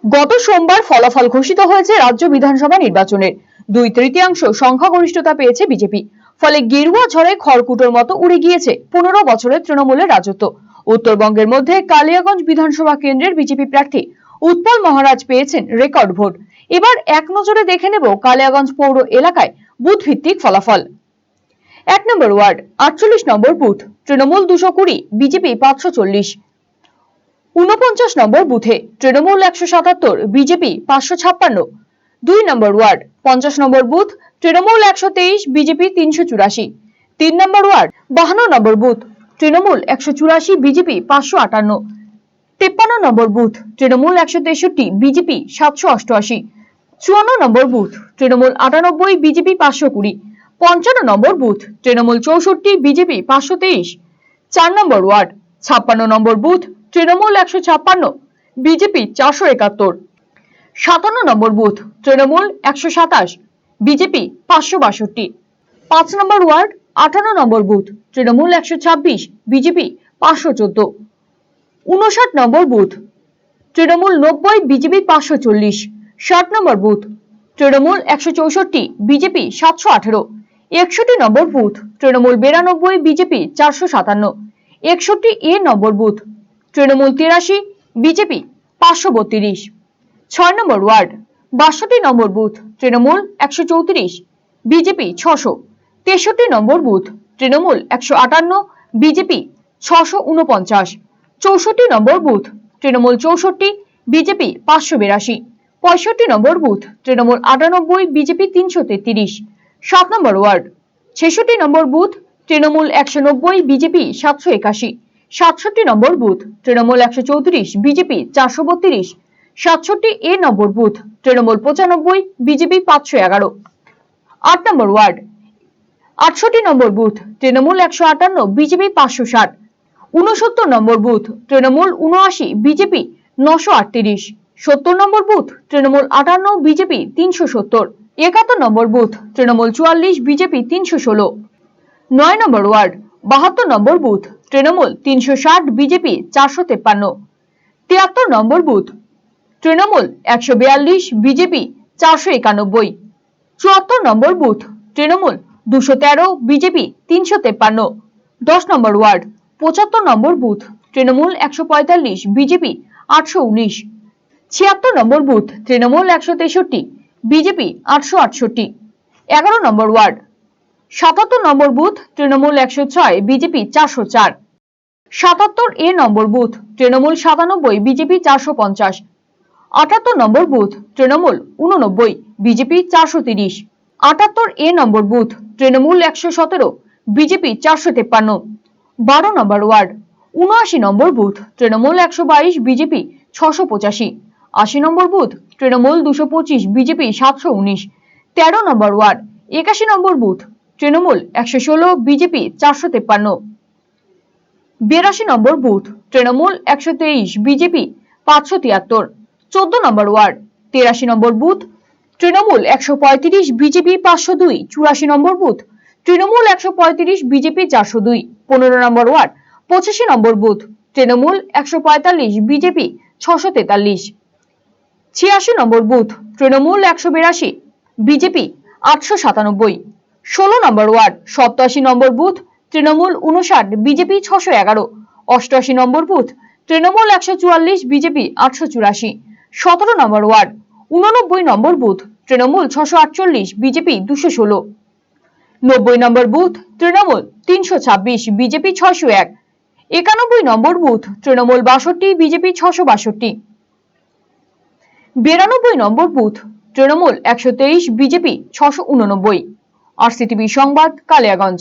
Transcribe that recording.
গত সোমবার ফলাফল ঘোষিত হয়েছে রাজ্য বিধানসভা নির্বাচনের। 2/3 সংখ্যাগরিষ্ঠতা পেয়েছে বিজেপি। ফলে গেরুয়া ঝড়ে খড়কুটোর মতো উড়ে গিয়েছে 15 বছরের তৃণমূলের রাজত্ব। উত্তরবঙ্গের মধ্যে কালিয়াগঞ্জ বিধানসভা কেন্দ্রের বিজেপি প্রার্থী উৎপল মহারাজ পেয়েছেন রেকর্ড ভোট। এবার এক নজরে দেখে নেব কালিয়াগঞ্জ পৌর এলাকায় বুথ ভিত্তিক ফলাফল। 1 নম্বর ওয়ার্ড 48 নম্বর বুথ তৃণমূল 220, বিজেপি 540। 49 নম্বর বুথে Trinamool 177, BJP 556। 2 number word 50 number booth Trinamool 123, BJP 384। 3 number word 52 number booth Trinamool 184, BJP 558। 53 number booth Trinamool 163, BJP 788। 54 number booth Trinamool 98, BJP 520। 55 number booth Trinamool 64, BJP 523। 4 number word 56 number booth Trinamool 156, BJP 471। 57 number booth Trinamool 127, BJP 562। 5 number ward 58 number booth Trinamool 126, BJP 514। 59 number booth Trinamool 90, BJP 540। 60 number booth Trinamool 164, BJP 718। 61 number booth Trinamool 92, BJP 457। 61 A number booth Trinamool 83, BJP 532। 6 number ward 62 number booth Trinamool 134, BJP 600। 63 number booth Trinamool 158, BJP 649। 64 number booth Trinamool 64, BJP 582। 65 number booth Trinamool 98, BJP 333। 7 number ward 66 number booth Trinamool 190, BJP 781। 67 number booth Trinamool 134, BJP 432। 67 A number booth Trinamool 95, BJP 511। 8 number ward 68 number booth Trinamool 158, BJP 560। 69 number booth Trinamool 79, BJP 938। 70 number booth Trinamool 58, BJP 370। 71 number booth Trinamool 44, BJP 316। 9 number ward 72 number booth Trinamool 360, BJP 453। 73 number booth Trinamool 142, BJP 491। 74 number booth Trinamool 213, BJP 353। 10 number ward 75 number booth Trinamool 145, BJP 819। 76 number booth Trinamool 163, BJP 868। 11 number ward 77 number booth Trinamool 106, BJP 404। 77 A number booth Trinamool 97, BJP 450। 78 number booth Trinamool 89, BJP 430। 78 A number booth Trinamool 117, BJP 453। 12 number word 79 number booth Trinamool 122, BJP 685। 80 number booth Trinamool 225, BJP 719। 13 number ward 81 number booth Trinamool 116, BJP 453। 82 number booth Trinamool 123, BJP 573। 14 number ward 83 number booth Trinamool 135, BJP 502। 84 number booth Trinamool 135, BJP 402। 15 number ward 85 number booth Trinamool 145, BJP 643। 86 number booth Trinamool 182, BJP 897। 16 number ward 87 number booth Trinamool 59, BJP 611। 88 number booth Trinamool 144, BJP 884। 17 number word 89 number booth Trinamool 648, BJP 216। 90 number booth Trinamool 326, BJP 601। 91 number booth Trinamool 62, BJP 662। 92 number booth Trinamool 123, BJP 689। RCTV সংবাদ, কালিয়াগঞ্জ।